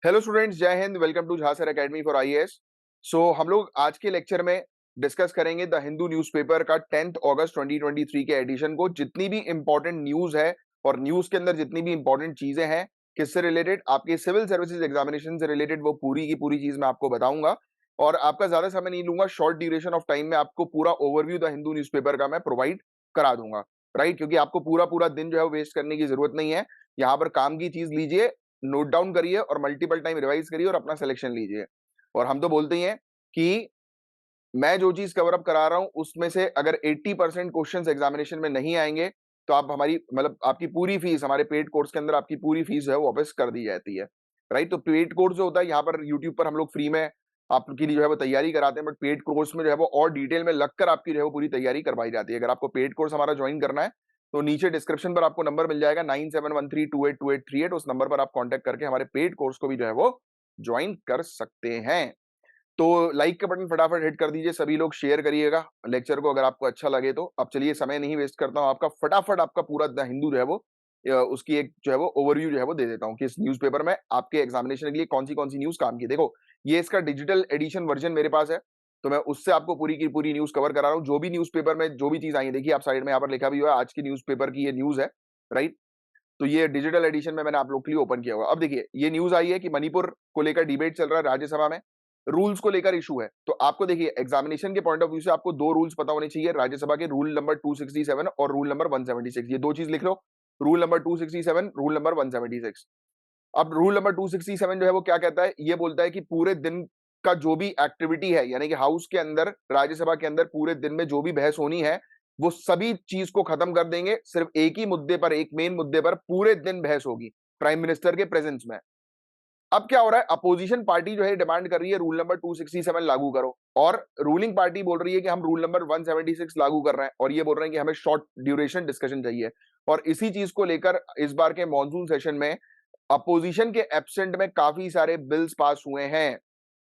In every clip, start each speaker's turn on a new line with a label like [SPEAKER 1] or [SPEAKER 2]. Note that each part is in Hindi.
[SPEAKER 1] हेलो स्टूडेंट्स, जय Hind. Welcome to Jhansar academy for IAS. हम लोग आज के लेक्चर में डिस्कस करेंगे द हिंदू न्यूज़पेपर का 10 अगस्त 2023 के एडिशन को। जितनी भी इंपॉर्टेंट न्यूज है और न्यूज के अंदर जितनी भी इंपॉर्टेंट चीजें हैं, किससे रिलेटेड, आपके सिविल सर्विसेज एग्जामिनेशन से रिलेटेड, वो पूरी की पूरी चीज मैं आपको बताऊंगा। और आपका ज्यादा समय नहीं लूंगा, शॉर्ट ड्यूरेशन ऑफ टाइम में आपको पूरा ओवरव्यू द हिंदू न्यूज़पेपर का मैं प्रोवाइड करा दूंगा। राइट, क्योंकि आपको पूरा पूरा दिन जो है वेस्ट करने की जरूरत नहीं है। यहाँ पर काम की चीज लीजिए, नोट डाउन करिए और मल्टीपल टाइम रिवाइज करिए और अपना सिलेक्शन लीजिए। और हम तो बोलते ही हैं कि मैं जो चीज कवर अप करा रहा हूं उसमें से अगर 80% क्वेश्चंस एग्जामिनेशन में नहीं आएंगे तो आप हमारी मतलब आपकी पूरी फीस, हमारे पेड कोर्स के अंदर आपकी पूरी फीस जो है वो वापस कर दी जाती है। राइट, तो पेड कोर्स जो होता है यहाँ पर यूट्यूब पर हम लोग फ्री में आपकी जो है वो तैयारी कराते हैं, बट पेड कोर्स में जो है वो और डिटेल में लगकर आपकी जो है वो पूरी तैयारी करवाई जाती है। अगर आपको पेड कोर्स हमारा ज्वाइन करना है तो नीचे डिस्क्रिप्शन पर आपको नंबर मिल जाएगा 9713282838। उस नंबर पर आप कॉन्टेक्ट करके हमारे पेड कोर्स को भी जो है वो ज्वाइन कर सकते हैं। तो लाइक का बटन फटाफट हिट कर दीजिए, सभी लोग शेयर करिएगा लेक्चर को अगर आपको अच्छा लगे तो। अब चलिए समय नहीं वेस्ट करता हूं, आपका फटाफट आपका पूरा द हिंदू जो है वो उसकी एक जो है वो ओवरव्यू जो है वो दे देता हूं कि इस न्यूज़पेपर में आपके एग्जामिनेशन के लिए कौन सी न्यूज काम की। देखो, ये इसका डिजिटल एडिशन वर्जन मेरे पास है, तो मैं उससे आपको पूरी की पूरी न्यूज कवर करा रहा हूँ। जो भी न्यूज़पेपर में जो भी चीज आई है, देखिए आप साइड में यहाँ पर लिखा भी हुआ है आज की न्यूज़पेपर की ये न्यूज है। राइट, तो ये डिजिटल एडिशन में मैंने आप लोग के लिए ओपन किया हुआ। अब देखिए, ये न्यूज आई है कि मणिपुर को लेकर डिबेट चल रहा है राज्यसभा में, रूल्स को लेकर इशू है। तो आपको देखिए एग्जामिनेशन के पॉइंट ऑफ व्यू से आपको दो रूल्स पता होने चाहिए राज्यसभा के, रूल नंबर 267 और रूल नंबर 176। ये दो चीज लिख लो, रूल नंबर 267, रूल नंबर 176। अब रूल नंबर 267 जो है वो क्या कहता है, ये बोलता है कि पूरे दिन का जो भी एक्टिविटी है, यानी कि हाउस के अंदर, राज्यसभा के अंदर पूरे दिन में जो भी बहस होनी है, वो सभी चीज को खत्म कर देंगे। सिर्फ एक ही मुद्दे पर, एक मेन मुद्दे पर पूरे दिन बहस होगी, प्राइम मिनिस्टर के प्रेजेंस में। अब क्या हो रहा है, अपोजिशन पार्टी जो है डिमांड कर रही है रूल नंबर 267 लागू करो, और रूलिंग पार्टी बोल रही है कि हम रूल नंबर 176 लागू कर रहे हैं, और ये बोल रहे हैं कि हमें शॉर्ट ड्यूरेशन डिस्कशन चाहिए। और इसी चीज को लेकर इस बार के मॉनसून सेशन में अपोजिशन के एब्सेंट में काफी सारे बिल्स पास हुए हैं।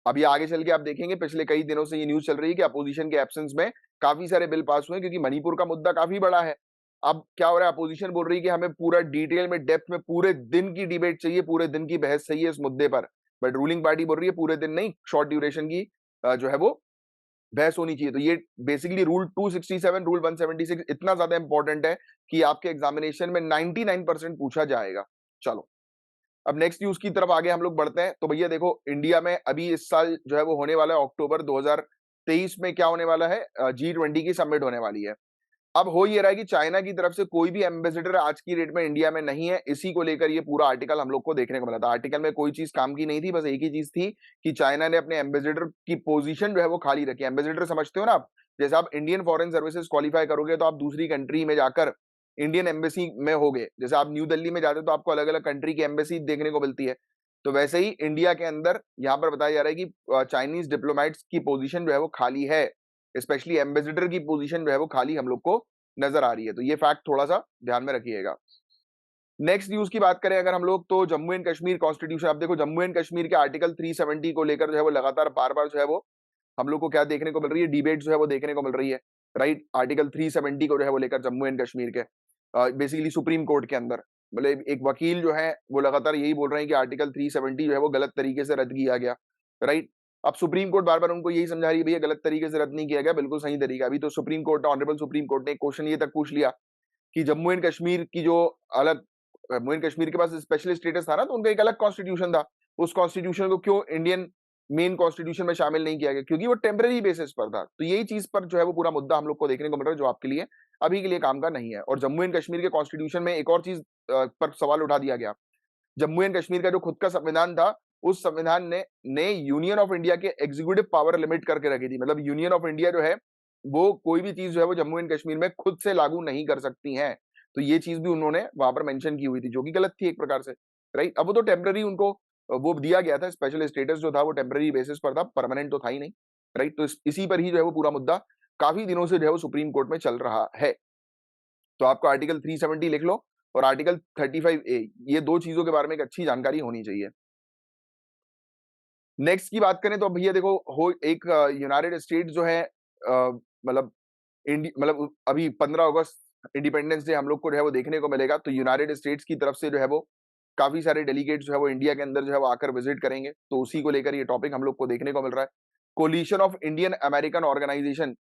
[SPEAKER 1] अब ये आगे चल के आप देखेंगे, पिछले कई दिनों से ये न्यूज चल रही है कि अपोजिशन के एब्सेंस में काफी सारे बिल पास हुए हैं, क्योंकि मणिपुर का मुद्दा काफी बड़ा है। अब क्या हो रहा है, अपोजिशन बोल रही है कि हमें पूरा डिटेल में, डेप्थ में, पूरे दिन की डिबेट चाहिए, पूरे दिन की बहस चाहिए इस मुद्दे पर। बट रूलिंग पार्टी बोल रही है पूरे दिन नहीं, शॉर्ट ड्यूरेशन की जो है वो बहस होनी चाहिए। तो ये बेसिकली रूल 267, रूल 176 इतना ज्यादा इंपॉर्टेंट है कि आपके एग्जामिनेशन में 99% पूछा जाएगा। चलो, अब नेक्स्ट न्यूज की तरफ आगे हम लोग बढ़ते हैं। तो भैया देखो, इंडिया में अभी इस साल जो है वो होने वाला है अक्टूबर 2023 में, क्या होने वाला है, G20 की समिट होने वाली है। अब हो ये रहा है कि चाइना की तरफ से कोई भी एम्बेसडर आज की डेट में इंडिया में नहीं है। इसी को लेकर ये पूरा आर्टिकल हम लोग को देखने को मिला था। आर्टिकल में कोई चीज काम की नहीं थी, बस एक ही चीज थी कि चाइना ने अपने एम्बेसडर की पोजीशन जो है वो खाली रखी है। एम्बेसडर समझते हो ना आप, जैसे आप इंडियन फॉरेन सर्विसेज क्वालिफाई करोगे तो आप दूसरी कंट्री में जाकर इंडियन एम्बेसी में होगे। जैसे आप न्यू दिल्ली में जाते हो तो आपको अलग अलग कंट्री की एम्बेसी देखने को मिलती है। तो वैसे ही इंडिया के अंदर यहाँ पर बताया जा रहा है कि चाइनीज डिप्लोमेट्स की पोजीशन जो है वो खाली है, स्पेशली एम्बेसडर की पोजीशन जो है वो खाली हम लोग को नजर आ रही है। तो ये फैक्ट थोड़ा सा ध्यान में रखिएगा। नेक्स्ट न्यूज की बात करें अगर हम लोग, तो जम्मू एंड कश्मीर कॉन्स्टिट्यूशन। अब देखो, जम्मू एंड कश्मीर के आर्टिकल 370 को लेकर जो है वो लगातार बार बार जो है वो हम लोग को क्या देखने को मिल रही है, डिबेट जो है वो देखने को मिल रही है। राइट, आर्टिकल 370 को जो है वो लेकर जम्मू एंड कश्मीर के बेसिकली सुप्रीम कोर्ट के अंदर, मतलब एक वकील जो है वो लगातार यही बोल रहे हैं कि आर्टिकल 370 जो है वो गलत तरीके से रद्द किया गया। राइट, अब सुप्रीम कोर्ट बार बार उनको यही समझा रही है, भैया गलत तरीके से रद्द नहीं किया गया, बिल्कुल सही तरीका। अभी तो supreme court, honourable supreme court ने एक क्वेश्चन ये तक पूछ लिया कि जम्मू एंड कश्मीर की जो अलग, जम्मू एंड कश्मीर के पास स्पेशल स्टेटस था ना, तो उनका एक अलग कॉन्स्टिट्यूशन था। उस कॉन्स्टिट्यूशन को क्यों इंडियन मेन कॉन्स्टिट्यूशन में शामिल नहीं किया गया, क्योंकि वो टेम्पररी बेसिस पर था। तो यही चीज पर जो है वो पूरा मुद्दा हम लोग को देखने को मिल रहा है, जो आपके लिए अभी के लिए काम का नहीं है। और जम्मू एंड कश्मीर के कॉन्स्टिट्यूशन में एक और चीज पर सवाल उठा दिया गया। जम्मू एंड कश्मीर का जो खुद का संविधान था, उस संविधान ने यूनियन ऑफ इंडिया के एग्जीक्यूटिव पावर लिमिट करके रखी थी। मतलब यूनियन ऑफ इंडिया जो है वो कोई भी चीज जो है वो जम्मू एंड कश्मीर में खुद से लागू नहीं कर सकती है। तो ये चीज भी उन्होंने वहां पर मेंशन की हुई थी, जो कि गलत थी एक प्रकार से। राइट, अब वो तो टेम्पररी उनको वो दिया गया था, स्पेशल स्टेटस जो था वो टेम्पररी बेसिस पर था, परमानेंट तो था ही नहीं। राइट, तो इसी पर ही जो है वो पूरा मुद्दा काफी दिनों से जो है वो सुप्रीम कोर्ट में चल रहा है। तो आपको आर्टिकल 370 लिख लो और आर्टिकल 35A, ये दो चीजों के बारे में एक अच्छी जानकारी होनी चाहिए। नेक्स्ट की बात करें तो भैया देखो, हो एक यूनाइटेड स्टेट जो है मतलब मतलब अभी 15 अगस्त इंडिपेंडेंस डे हम लोग को जो है वो देखने को मिलेगा। तो यूनाइटेड स्टेट्स की तरफ से जो है वो काफी सारे डेलीगेट्स जो है वो इंडिया के अंदर जो है वो आकर विजिट करेंगे, तो उसी को लेकर ये टॉपिक हम लोग को देखने को मिल रहा है। Coalition of Indian American organisation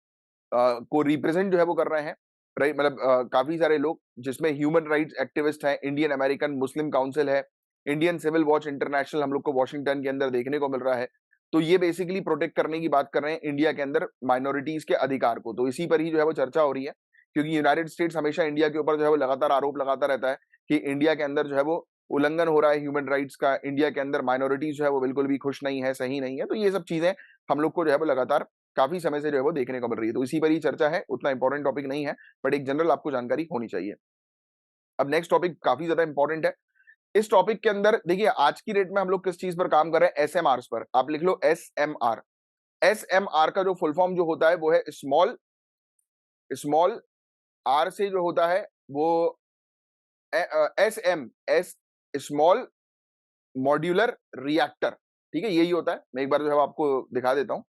[SPEAKER 1] को रिप्रेजेंट जो है वो कर रहे हैं, राइट, मतलब काफी सारे लोग जिसमें ह्यूमन राइट्स एक्टिविस्ट हैं, इंडियन अमेरिकन मुस्लिम काउंसिल है, इंडियन सिविल वॉच इंटरनेशनल हम लोग को वॉशिंगटन के अंदर देखने को मिल रहा है। तो ये बेसिकली प्रोटेक्ट करने की बात कर रहे हैं इंडिया के अंदर माइनॉरिटीज के अधिकार को, तो इसी पर ही जो है वो चर्चा हो रही है, क्योंकि यूनाइटेड स्टेट्स हमेशा इंडिया के ऊपर जो है वो लगातार आरोप लगाता रहता है कि इंडिया के अंदर जो है वो उल्लंघन हो रहा है ह्यूमन राइट्स का, इंडिया के अंदर माइनॉरिटीज जो है वो बिल्कुल भी खुश नहीं है, सही नहीं है। तो ये सब चीजें हम लोग को जो है वो लगातार काफी समय से जो है वो देखने को मिल रही है, तो इसी पर ही चर्चा है, उतना इंपॉर्टेंट टॉपिक नहीं है, बट एक जनरल आपको जानकारी होनी चाहिए। अब नेक्स्ट टॉपिक काफी ज्यादा इंपॉर्टेंट है। इस टॉपिक के अंदर देखिए आज की डेट में हम लोग किस चीज पर काम कर रहे हैं, एसएमआर पर। आप लिख लो एसएमआर। एसएमआर का जो फुल फॉर्म जो होता है वो है स्मॉल स्मॉल आर से जो होता है वो एस स्मॉल मॉड्यूलर रिएक्टर, ठीक है, यही होता है। मैं एक बार जो है आपको दिखा देता हूँ।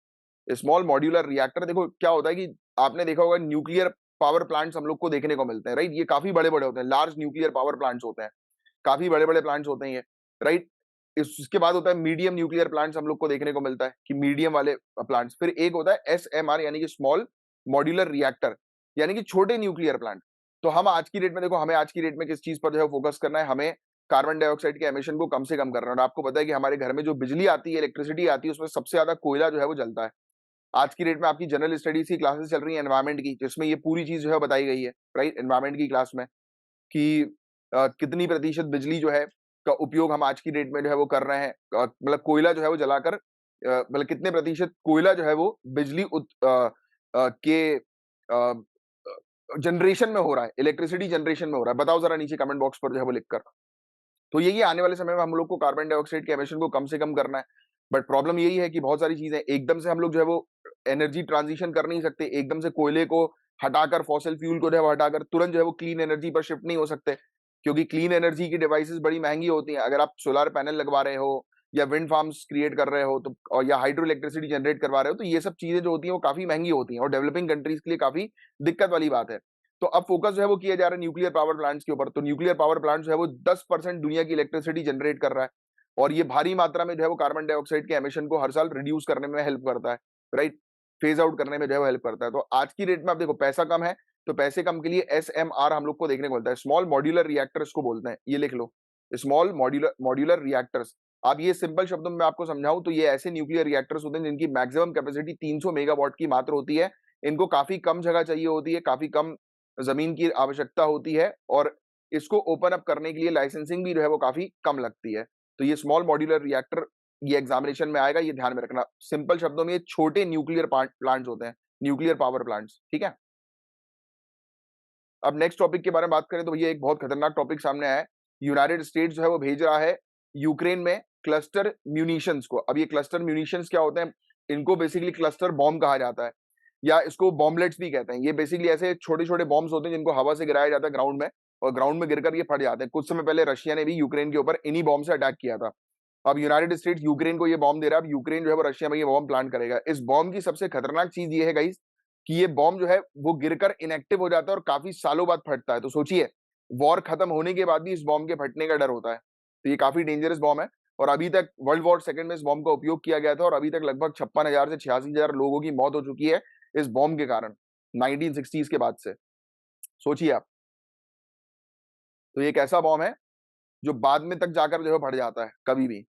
[SPEAKER 1] स्मॉल मॉड्यूलर रिएक्टर, देखो क्या होता है कि आपने देखा होगा न्यूक्लियर पावर प्लांट्स हम लोग को देखने को मिलते हैं, राइट, ये काफी बड़े बड़े होते हैं, लार्ज न्यूक्लियर पावर प्लांट्स होते हैं, काफी बड़े बड़े प्लांट्स होते हैं ये, राइट। इसके बाद होता है मीडियम न्यूक्लियर प्लांट्स हम लोग को देखने को मिलता है कि मीडियम वाले प्लांट्स, फिर एक होता है एसएमआर यानी कि स्मॉल मॉड्यूलर रिएक्टर यानी कि छोटे न्यूक्लियर प्लांट। तो हम आज की डेट में देखो, हमें आज की डेट में किस चीज पर जो है फोकस करना है, हमें कार्बन डाइऑक्साइड के एमिशन को कम से कम करना है। और आपको पता है कि हमारे घर में जो बिजली आती है, इलेक्ट्रिसिटी आती है, उसमें सबसे ज्यादा कोयला जो है वो जलता है। आज की डेट में आपकी जनरल स्टडीज की क्लासेस चल रही है एनवायरमेंट की, जिसमें ये पूरी चीज जो है बताई गई है, राइट, एनवायरमेंट की क्लास में कि कितनी प्रतिशत बिजली जो है का उपयोग हम आज की डेट में जो है वो कर रहे हैं, मतलब कोयला जो है वो जलाकर, मतलब कितने प्रतिशत कोयला जो है वो बिजली के जनरेशन में हो रहा है, इलेक्ट्रिसिटी जनरेशन में हो रहा है। बताओ जरा नीचे कमेंट बॉक्स पर जो है वो लिखकर। तो यही आने वाले समय में हम लोग को कार्बन डाइऑक्साइड के एमिशन को कम से कम करना है। बट प्रॉब्लम यही है कि बहुत सारी चीजें एकदम से हम लोग जो है वो एनर्जी ट्रांजिशन कर नहीं सकते, एकदम से कोयले को हटाकर, फॉसिल फ्यूल को जो है वो हटाकर तुरंत जो है वो क्लीन एनर्जी पर शिफ्ट नहीं हो सकते, क्योंकि क्लीन एनर्जी की डिवाइसेस बड़ी महंगी होती हैं। अगर आप सोलर पैनल लगवा रहे हो या विंड फार्म्स क्रिएट कर रहे हो तो, और या हाइड्रो इलेक्ट्रिसिटी जनरेट करवा रहे हो, तो ये सब चीजें जो होती हैं वो काफी महंगी होती हैं और डेवलपिंग कंट्रीज के लिए काफी दिक्कत वाली बात है। तो अब फोकस जो है वो किया जा रहा है न्यूक्लियर पावर प्लांट्स के ऊपर। तो न्यूक्लियर पावर प्लांट जो है वो 10% दुनिया की इलेक्ट्रिसिटी जनरेट कर रहा है, और ये भारी मात्रा में जो है वो कार्बन डाइऑक्साइड के एमिशन को हर साल रिड्यूस करने में हेल्प करता है, राइट, फेज आउट करने में जो है वो हेल्प करता है। तो आज की डेट में आप देखो पैसा कम है, तो पैसे कम के लिए एसएमआर हम लोग को देखने को मिलता है, स्मॉल मॉड्यूलर रिएक्टर्स को बोलते हैं, ये लिख लो, स्मॉल मॉड्यूलर मॉड्यूलर रिएक्टर्स। आप ये सिंपल शब्दों में आपको समझाऊं तो ये ऐसे न्यूक्लियर रिएक्टर्स होते हैं जिनकी मैक्सिमम कैपेसिटी 300 मेगावाट की मात्र होती है। इनको काफी कम जगह चाहिए होती है, काफी कम जमीन की आवश्यकता होती है, और इसको ओपन अप करने के लिए लाइसेंसिंग भी जो है वो काफी कम लगती है। तो ये स्मॉल मॉड्यूलर रिएक्टर ये एग्जामिनेशन में आएगा, ये ध्यान में रखना। सिंपल शब्दों में ये छोटे न्यूक्लियर प्लांट्स होते हैं, न्यूक्लियर पावर प्लांट्स, ठीक है। अब नेक्स्ट टॉपिक के बारे में बात करें तो ये एक बहुत खतरनाक टॉपिक सामने आया है। यूनाइटेड स्टेट्स जो है वो भेज रहा है यूक्रेन में क्लस्टर म्यूनिशंस को। अब ये क्लस्टर म्यूनिशंस क्या होते हैं, इनको बेसिकली क्लस्टर बॉम्ब कहा जाता है, या इसको बॉम्बलेट्स भी कहते हैं। ये बेसिकली ऐसे छोटे छोटे बॉम्ब्स होते हैं जिनको हवा से गिराया जाता है ग्राउंड में, और ग्राउंड में गिरकर ये फट जाते हैं। कुछ समय पहले रशिया ने भी यूक्रेन के ऊपर इन्हीं बॉम्ब से अटैक किया था। अब यूनाइटेड स्टेट्स यूक्रेन को ये बॉम्ब दे रहा है, अब यूक्रेन जो है वो रशिया में ये बॉम्ब प्लांट करेगा। इस बॉम्ब की सबसे खतरनाक चीज ये है गाइस कि ये बॉम्ब जो है वो गिरकर इनएक्टिव हो जाता है और काफी सालों बाद फटता है। तो सोचिए, वॉर खत्म होने के बाद भी इस बॉम्ब के फटने का डर होता है। तो ये काफी डेंजरस बॉम्ब है, और अभी तक वर्ल्ड वॉर सेकंड में इस बॉम्ब का उपयोग किया गया था, और अभी तक लगभग 56,000 से 86,000 लोगों की मौत हो चुकी है इस बॉम्ब के कारण, 1960s के बाद से। सोचिए आप, तो ये एक ऐसा बॉम्ब है जो बाद में तक जाकर जो है फट जाता है कभी भी।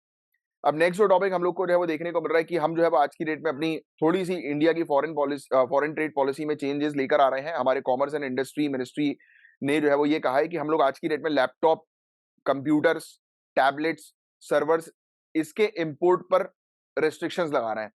[SPEAKER 1] अब नेक्स्ट जो टॉपिक हम लोग को जो है वो देखने को मिल रहा है कि हम जो है वो आज की डेट में अपनी थोड़ी सी इंडिया की फॉरेन ट्रेड पॉलिसी में चेंजेस लेकर आ रहे हैं। हमारे कॉमर्स एंड इंडस्ट्री मिनिस्ट्री ने जो है वो ये कहा है कि हम लोग आज की डेट में लैपटॉप, कंप्यूटर्स, टैबलेट्स, सर्वर्स, इसके इंपोर्ट पर रेस्ट्रिक्शंस लगा रहे हैं,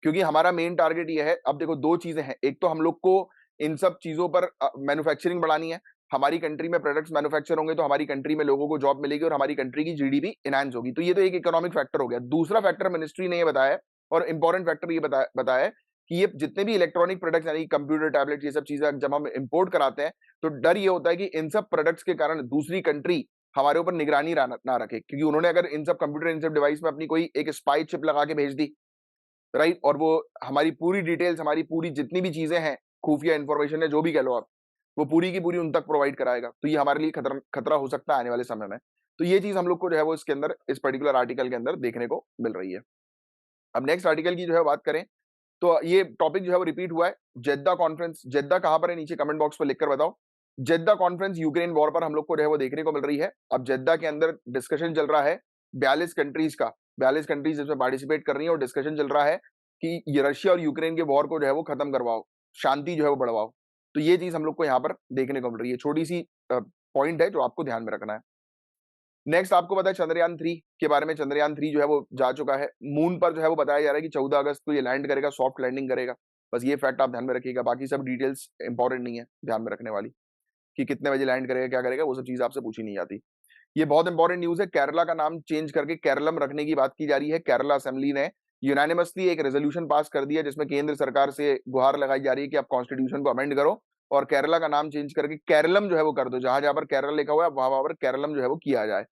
[SPEAKER 1] क्योंकि हमारा मेन टारगेट ये है। अब देखो दो चीजें हैं, एक तो हम लोग को इन सब चीजों पर मैन्युफैक्चरिंग बढ़ानी है। हमारी कंट्री में प्रोडक्ट्स मैन्युफैक्चर होंगे तो हमारी कंट्री में लोगों को जॉब मिलेगी और हमारी कंट्री की जीडीपी इनहांस होगी। तो ये तो एक इकोनॉमिक फैक्टर हो गया। दूसरा फैक्टर मिनिस्ट्री ने ये बताया है, और इंपॉर्टेंट फैक्टर ये बताया है कि ये जितने भी इलेक्ट्रॉनिक प्रोडक्ट्स यानी कंप्यूटर, टैबलेट, ये सब चीजें जब हम इंपोर्ट कराते हैं तो डर ये होता है कि इन सब प्रोडक्ट्स के कारण दूसरी कंट्री हमारे ऊपर निगरानी ना रखे, क्योंकि उन्होंने अगर इन सब कंप्यूटर, इन सब डिवाइस में अपनी कोई एक स्पाई चिप लगा के भेज दी, राइट, और वो हमारी पूरी डिटेल्स, हमारी पूरी जितनी भी चीजें हैं, खुफिया इंफॉर्मेशन है, जो भी कह लो आप, वो पूरी की पूरी उन तक प्रोवाइड कराएगा। तो ये हमारे लिए खतरा हो सकता है आने वाले समय में। तो ये चीज हम लोग को जो है वो इसके अंदर, इस पर्टिकुलर आर्टिकल के अंदर देखने को मिल रही है। अब नेक्स्ट आर्टिकल की जो है बात करें तो ये टॉपिक जो है वो रिपीट हुआ है। जेद्दा कॉन्फ्रेंस, जेद्दा कहां पर है नीचे कमेंट बॉक्स पर लिखकर बताओ। जेद्दा कॉन्फ्रेंस यूक्रेन वॉर पर हम लोग को जो है वो देखने को मिल रही है। अब जेद्दा के अंदर डिस्कशन चल रहा है 42 कंट्रीज का, 42 कंट्रीज इसमें पार्टिसिपेट कर रही है और डिस्कशन चल रहा है कि ये रशिया और यूक्रेन के वॉर को जो है वो खत्म करवाओ, शांति जो है वो बढ़वाओ। तो ये चीज हम लोग को यहाँ पर देखने को मिल रही है। छोटी सी पॉइंट है जो आपको ध्यान में रखना है। नेक्स्ट आपको पता है चंद्रयान 3 के बारे में। चंद्रयान 3 जो है वो जा चुका है मून पर, जो है वो बताया जा रहा है कि 14 अगस्त को ये लैंड करेगा, सॉफ्ट लैंडिंग करेगा। बस ये फैक्ट आप ध्यान में रखिएगा, बाकी सब डिटेल्स इंपॉर्टेंट नहीं है ध्यान में रखने वाली, कि कितने बजे लैंड करेगा, क्या करेगा, वो सब चीज आपसे पूछी नहीं जाती। ये बहुत इंपॉर्टेंट न्यूज है। केरला का नाम चेंज करके केरलम रखने की बात की जा रही है। केरला असेंबली ने यूनानिमसली एक रेजोल्यूशन पास कर दिया जिसमें केंद्र सरकार से गुहार लगाई जा रही है कि आप कॉन्स्टिट्यूशन को अमेंड करो और केरला का नाम चेंज करके केरलम जो है वो कर दो। जहां जहां पर केरल लिखा हुआ है वहां वहां पर केरलम जो है वो किया जाए।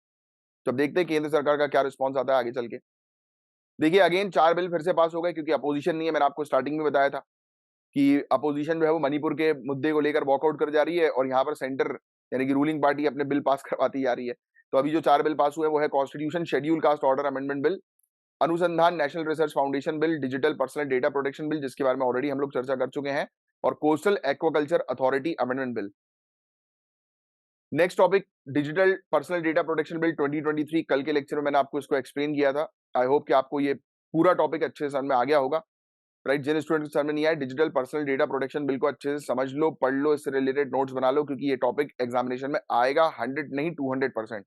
[SPEAKER 1] तो अब देखते हैं केंद्र सरकार का क्या रिस्पॉन्स आता है आगे चल के। देखिए अगेन 4 बिल फिर से पास हो गए क्योंकि अपोजिशन नहीं है। मैंने आपको स्टार्टिंग में बताया था कि अपोजिशन जो है वो मणिपुर के मुद्दे को लेकर वॉकआउट कर जा रही है और यहाँ पर सेंटर यानी कि रूलिंग पार्टी अपने बिल पास करवाती जा रही है। तो अभी जो 4 बिल पास हुए वो है constitution schedule caste order amendment bill, Anusandhan national research foundation bill, digital personal data protection bill जिसके बारे में ऑलरेडी हम लोग चर्चा कर चुके हैं, और coastal aquaculture authority amendment bill. Next topic digital personal data protection bill 2023। कल के लेक्चर में मैंने आपको इसको एक्सप्लेन किया था। आई होप कि आपको ये पूरा टॉपिक अच्छे से समझ में आ गया होगा। राइट, जिन स्टूडेंट को समझ में नहीं आया, digital personal data protection bill को अच्छे से समझ लो, पढ़ लो, इससे रिलेटेड नोट्स बना लो क्योंकि ये टॉपिक एग्जामिनेशन में आएगा 100 नहीं 200%।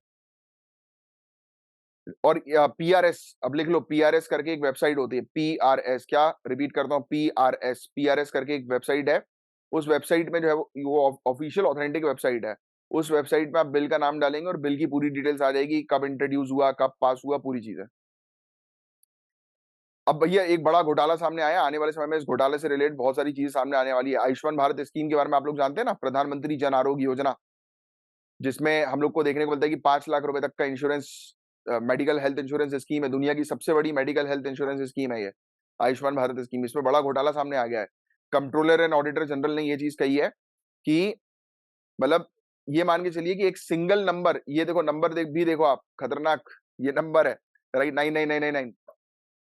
[SPEAKER 1] और पीआरएस, अब लिख लो, पीआरएस करके एक वेबसाइट होती है, पीआरएस, क्या रिपीट करता हूँ, पीआरएस, पीआरएस करके एक वेबसाइट है। उस वेबसाइट में जो है वो ऑफिशियल ऑथेंटिक वेबसाइट है। उस वेबसाइट में आप बिल का नाम डालेंगे और बिल की पूरी डिटेल्स आ जाएगी, कब इंट्रोड्यूस हुआ, कब पास हुआ, पूरी चीजें। अब भैया एक बड़ा घोटाला सामने आया, आने वाले समय में इस घोटाले से रिलेटेड बहुत सारी चीजें सामने आने वाली है। आयुष्मान भारत स्कीम के बारे में आप लोग जानते हैं ना, प्रधानमंत्री जन आरोग्य योजना, जिसमें हम लोग को देखने को मिलता है कि 5 लाख रुपए तक का insurance, medical health insurance scheme है। दुनिया की सबसे बड़ी मेडिकल हेल्थ इंश्योरेंस स्कीम है ये आयुष्मान भारत स्कीम। इसमें बड़ा घोटाला सामने आ गया है। कंट्रोलर एंड ऑडिटर जनरल ने ये चीज कही है कि मतलब ये मान के चलिए कि एक सिंगल नंबर, ये देखो नंबर भी देखो आप, खतरनाक ये नंबर है, राइट, 99999।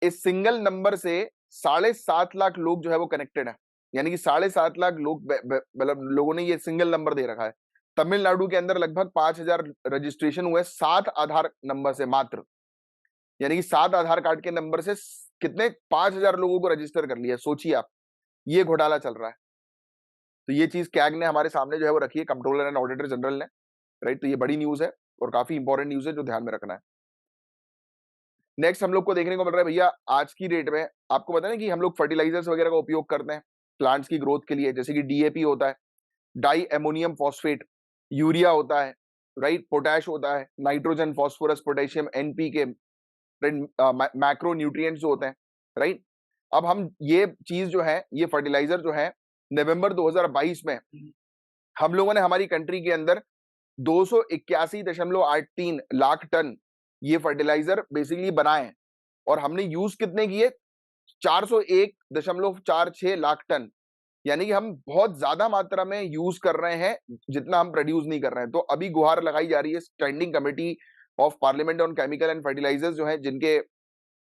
[SPEAKER 1] इस सिंगल नंबर से 7.5 लाख लोग जो है वो कनेक्टेड है। यानी कि 7.5 लाख लोग मतलब लोगों ने ये सिंगल नंबर दे रखा है। तमिलनाडु के अंदर लगभग 5,000 रजिस्ट्रेशन हुए 7 आधार नंबर से मात्र। यानी कि 7 आधार कार्ड के नंबर से कितने 5,000 लोगों को रजिस्टर कर लिया। सोचिए आप, ये घोटाला चल रहा है। तो ये चीज कैग ने हमारे सामने जो है वो रखी है, कंट्रोलर एंड ऑडिटर जनरल ने, राइट। तो ये बड़ी न्यूज है और काफी इंपॉर्टेंट न्यूज है जो ध्यान में रखना है। नेक्स्ट हम लोग को देखने को मिल रहा है भैया आज की डेट में, आपको पता है ना कि हम लोग फर्टिलाइजर्स वगैरह का उपयोग करते हैं प्लांट्स की ग्रोथ के लिए, जैसे कि डीएपी होता है, डाई एमोनियम फॉस्फेट, यूरिया होता है, राइट, पोटैश होता है, nitrogen, phosphorus, potassium, NPK, macro nutrients जो होते हैं, राइट। अब हम ये चीज जो है, ये फर्टिलाइजर जो है, नवंबर 2022 में हम लोगों ने हमारी कंट्री के अंदर 281.83 लाख टन ये फर्टिलाइजर बेसिकली बनाए हैं और हमने यूज कितने किए, 401.46 लाख टन। यानी कि हम बहुत ज्यादा मात्रा में यूज कर रहे हैं जितना हम प्रोड्यूस नहीं कर रहे हैं। तो अभी गुहार लगाई जा रही है standing committee of parliament on chemical and fertilisers जो है,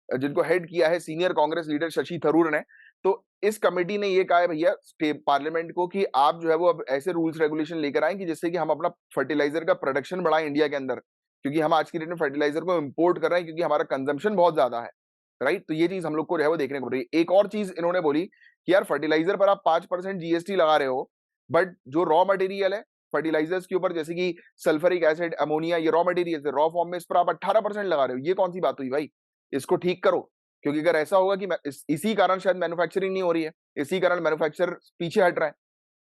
[SPEAKER 1] जिनको हेड किया है सीनियर कांग्रेस लीडर शशि थरूर ने। तो इस कमेटी ने ये कहा है भैया पार्लियामेंट को कि आप जो है वो अब ऐसे रूल्स रेगुलेशन लेकर आए कि जिससे कि हम अपना फर्टिलाइजर का प्रोडक्शन बढ़ाएं इंडिया के अंदर, क्योंकि हम आज की डेट में फर्टिलाइजर को इंपोर्ट कर रहे हैं क्योंकि हमारा कंजम्पशन बहुत ज्यादा है, राइट। तो ये चीज हम लोग को जो है वो देखने को मिल रही है। एक और चीज इन्होंने बोली कि यार फर्टिलाइजर पर आप 5% जीएसटी लगा रहे हो, बट जो रॉ मटेरियल है फर्टिलाइजर्स के ऊपर, जैसे कि सल्फरिक एसिड, अमोनिया, ये रॉ मटेरियल रॉ फॉर्म में, इस पर आप 18% लगा रहे हो। ये कौन सी बात हुई भाई, इसको ठीक करो। क्योंकि अगर ऐसा होगा कि इसी कारण शायद मैन्युफैक्चरिंग नहीं हो रही है, इसी कारण मैन्युफैक्चर पीछे हट रहा है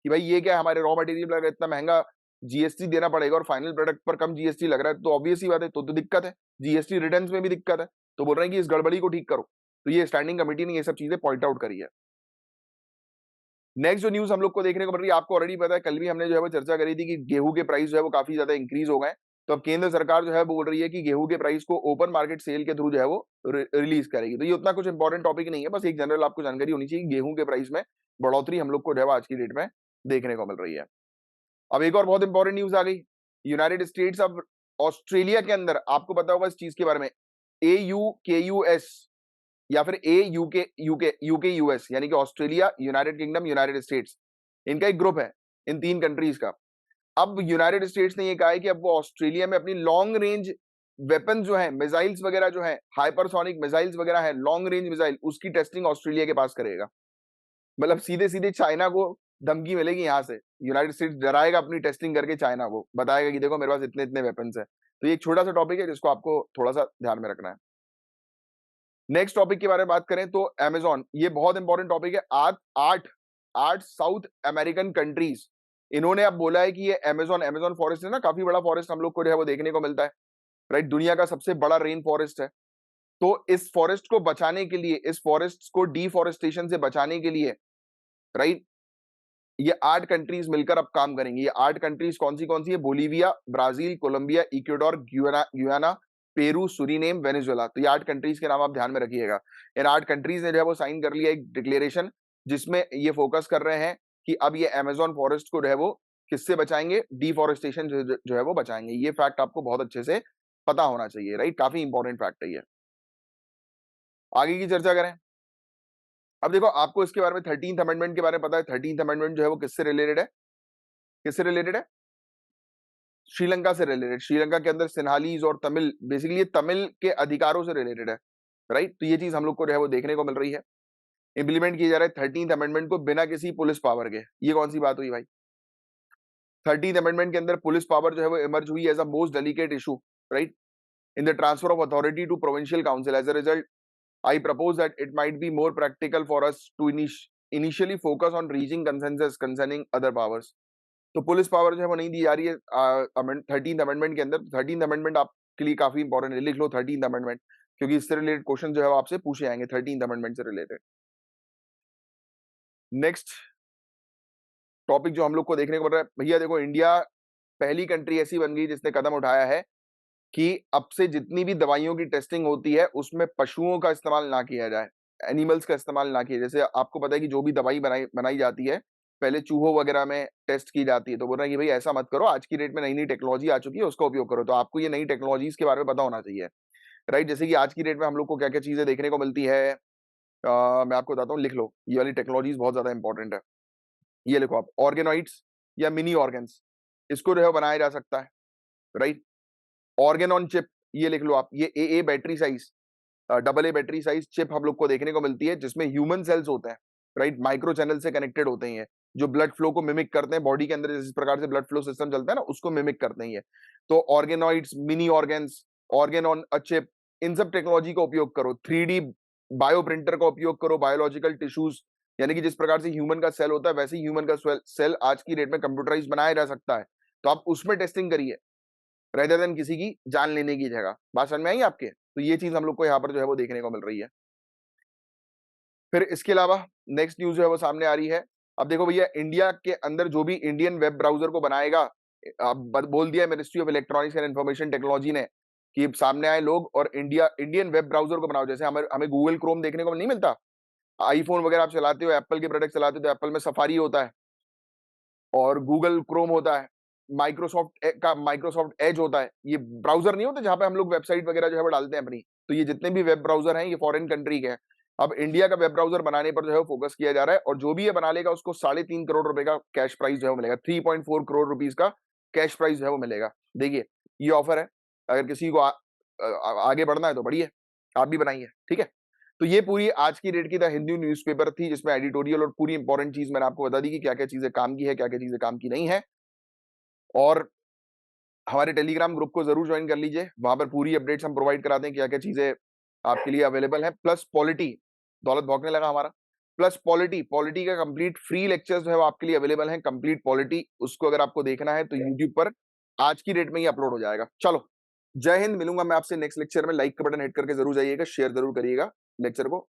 [SPEAKER 1] कि भाई ये क्या है, हमारे रॉ मटेरियल लग इतना महंगा जीएसटी देना पड़ेगा और फाइनल प्रोडक्ट पर कम जीएसटी लग रहा है, तो ऑब्वियस ही बात है, तो दिक्कत है, जीएसटी रिटर्न्स में भी दिक्कत है। तो बोल रहे हैं कि इस गड़बड़ी को ठीक करो। तो ये स्टैंडिंग कमेटी ने ये सब चीजें पॉइंट आउट करी है। नेक्स्ट जो न्यूज हम लोग को देखने को मिल रही है, आपको ऑलरेडी पता है, कल भी हमने जो है वो चर्चा करी थी कि गेहूं के प्राइस जो है वो काफी ज्यादा इंक्रीज हो गए। तो अब केंद्र सरकार जो है बोल रही है कि गेहूं के प्राइस को ओपन मार्केट सेल के थ्रू जो है वो रिलीज करेगी। तो ये उतना कुछ इंपॉर्टेंट टॉपिक नहीं है, बस एक जनरल आपको जानकारी होनी चाहिए, गेहूं के प्राइस में बढ़ोतरी हम लोग को जो है आज की डेट में देखने को मिल रही है। अब एक और बहुत इंपॉर्टेंट न्यूज आ गई, यूनाइटेड स्टेट्स अब ऑस्ट्रेलिया के अंदर आपको पता होगा इस चीज के बारे में, AUKUS या फिर AUKUS यानी कि Australia, United kingdom, United states, इनका एक ग्रुप है इन 3 कंट्रीज का। अब यूनाइटेड स्टेट्स ने ये कहा है कि अब वो ऑस्ट्रेलिया में अपनी लॉन्ग रेंज वेपन जो है, मिसाइल्स वगैरह जो है, हाइपरसोनिक मिसाइल्स वगैरह है, लॉन्ग रेंज मिसाइल, उसकी टेस्टिंग ऑस्ट्रेलिया के पास करेगा। मतलब सीधे सीधे चाइना को धमकी मिलेगी यहां से, यूनाइटेड स्टेट्स डराएगा अपनी टेस्टिंग करके चाइना को, बताएगा कि देखो मेरे पास इतने इतने वेपन्स है। तो ये एक छोटा सा टॉपिक है जिसको आपको थोड़ा सा ध्यान में रखना है। नेक्स्ट टॉपिक के बारे में बात करें तो अमेजोन, ये बहुत इंपॉर्टेंट टॉपिक है। आठ साउथ अमेरिकन कंट्रीज, इन्होंने अब बोला है कि ये अमेजोन फॉरेस्ट है ना, काफी बड़ा फॉरेस्ट हम लोग को जो है वो देखने को मिलता है, राइट, दुनिया का सबसे बड़ा रेन फॉरेस्ट है। तो इस फॉरेस्ट को बचाने के लिए, इस फॉरेस्ट को डिफॉरेस्टेशन से बचाने के लिए, राइट, ये 8 कंट्रीज मिलकर अब काम करेंगी। ये 8 कंट्रीज कौन सी है? Bolivia, Brazil, Colombia, Ecuador, Guyana, Peru, Suriname, Venezuela. तो ये 8 कंट्रीज के नाम आप ध्यान में रखिएगा। इन 8 कंट्रीज ने जो है वो साइन कर लिया एक डिक्लेरेशन, जिसमें ये फोकस कर रहे हैं कि अब ये अमेजोन फॉरेस्ट को जो है वो किससे बचाएंगे? डिफॉरेस्टेशन जो है वो बचाएंगे। ये फैक्ट आपको बहुत अच्छे से पता होना चाहिए, राइट, काफी इंपॉर्टेंट फैक्ट है ये। आगे की चर्चा करें। अब देखो आपको इसके बारे में 13th अमेंडमेंट के बारे में पता है। 13th अमेंडमेंट जो है वो किससे रिलेटेड है? किससे रिलेटेड है? श्रीलंका से रिलेटेड। श्रीलंका के अंदर सिन्हालीज और तमिल, बेसिकली ये तमिल के अधिकारों से रिलेटेड है, राइट। तो ये चीज हम लोग को जो है वो देखने को मिल रही है। इंप्लीमेंट किया जा रहा है 13th अमेंडमेंट को बिना किसी पुलिस पावर के। ये कौन सी बात हुई भाई? 13th अमेंडमेंट के अंदर पुलिस पावर जो है वो इमर्ज हुई as a most delicate issue, right, in the transfer of authority to provincial council. As a result, I propose that it might be more practical for us to initially focus on reaching consensus concerning other powers. तो पुलिस पावर जो है वो नहीं दी जा रही है 13th अमेंडमेंट के अंदर। 13th अमेंडमेंट आपके लिए काफी इंपॉर्टेंट है, लिख लो 13th अमेंडमेंट, क्योंकि इससे रिलेटेड क्वेश्चन जो है वो आपसे पूछे जाएंगे 13th अमेंडमेंट से रिलेटेड। नेक्स्ट टॉपिक जो हम लोग को देखने को मिल रहा है, भैया देखो इंडिया पहली कंट्री ऐसी बन गई जिसने कदम उठाया है कि अब से जितनी भी दवाइयों की टेस्टिंग होती है उसमें पशुओं का इस्तेमाल ना किया जाए, एनिमल्स का इस्तेमाल ना किया। जैसे आपको पता है कि जो भी दवाई बनाई जाती है पहले चूहों वगैरह में टेस्ट की जाती है, तो बोल रहे हैं कि भाई ऐसा मत करो, आज की डेट में नई नई टेक्नोलॉजी आ चुकी है, उसका उपयोग करो। तो आपको ये नई टेक्नोलॉजीज के बारे में पता होना चाहिए, राइट। जैसे कि आज की डेट में हम लोग को क्या क्या चीजें देखने को मिलती है, मैं आपको बताता हूँ, लिख लो, ये वाली टेक्नोलॉजीज बहुत ज्यादा इंपॉर्टेंट है। ये लिखो आप, ऑर्गेनॉइड्स या मिनी ऑर्गन्स, इसको जो है बनाया जा सकता है, राइट। ऑर्गन ऑन चिप, ये लिख लो आप, ये AA battery size, AA battery size chip हम लोग को देखने को मिलती है, जिसमें ह्यूमन सेल्स होते हैं, राइट, माइक्रो चैनल से कनेक्टेड होते हैं, जो ब्लड फ्लो को मिमिक करते हैं बॉडी के अंदर, जिस प्रकार से ब्लड फ्लो सिस्टम चलता है ना, उसको मिमिक करते हैं ये। तो organoids, mini organs, organ on a chip, इन सब टेक्नोलॉजी का उपयोग करो। 3D बायो प्रिंटर का उपयोग करो, बायोलॉजिकल टिश्यूज, यानी कि जिस प्रकार से ह्यूमन का सेल होता है वैसे ही ह्यूमन का सेल आज की डेट में कंप्यूटराइज बनाया जा सकता है। तो आप उसमें टेस्टिंग करिए रेदर देन किसी की जान लेने की जगह। बात समझ में आई आपके? तो ये चीज हम लोग को यहाँ पर जो है वो देखने को मिल रही है। फिर इसके अलावा नेक्स्ट न्यूज जो है वो सामने आ रही है। अब देखो भैया, इंडिया के अंदर जो भी इंडियन वेब ब्राउजर को बनाएगा, अब बोल दिया ministry of electronics and information technology ने कि सामने आए लोग और इंडियन वेब ब्राउजर को बनाओ। जैसे हमें गूगल क्रोम देखने को नहीं मिलता, आईफोन वगैरह आप चलाते हो, एप्पल के प्रोडक्ट चलाते हो तो एप्पल में सफारी होता है और गूगल क्रोम होता है, माइक्रोसॉफ्ट एज होता है। ये ब्राउजर नहीं होते जहां पे हम लोग वेबसाइट वगैरह जो है वो डालते हैं अपनी। तो ये जितने भी वेब ब्राउजर हैं ये फॉरेन कंट्री के हैं। अब इंडिया का वेब ब्राउजर बनाने पर जो है फोकस किया जा रहा है, और जो भी ये बना लेगा उसको 3.5 करोड़ रुपए का कैश प्राइस जो है वो मिलेगा। 3.4 करोड़ रुपीज का कैश प्राइस जो है वो मिलेगा। देखिए ये ऑफर है, अगर किसी को आगे बढ़ना है तो बढ़िए, आप भी बनाइए, ठीक है। तो ये पूरी आज की डेट की द हिंदू न्यूज़पेपर थी, जिसमें एडिटोरियल और पूरी इंपॉर्टेंट चीज मैंने आपको बता दी कि क्या क्या चीजें काम की है, क्या क्या चीजें काम की नहीं है। और हमारे टेलीग्राम ग्रुप को जरूर ज्वाइन कर लीजिए, वहां पर पूरी अपडेट्स हम प्रोवाइड कराते हैं, क्या क्या चीजें आपके लिए अवेलेबल है। प्लस पॉलिटी, दौलत भौंकने लगा हमारा, प्लस पॉलिटी, पॉलिटी का कंप्लीट फ्री लेक्चर्स जो है वो आपके लिए अवेलेबल है। कंप्लीट पॉलिटी, उसको अगर आपको देखना है तो यूट्यूब पर आज की डेट में ही अपलोड हो जाएगा। चलो, जय हिंद, मिलूंगा मैं आपसे नेक्स्ट लेक्चर में। लाइक का बटन हिट करके जरूर जाइएगा, शेयर जरूर करिएगा लेक्चर को।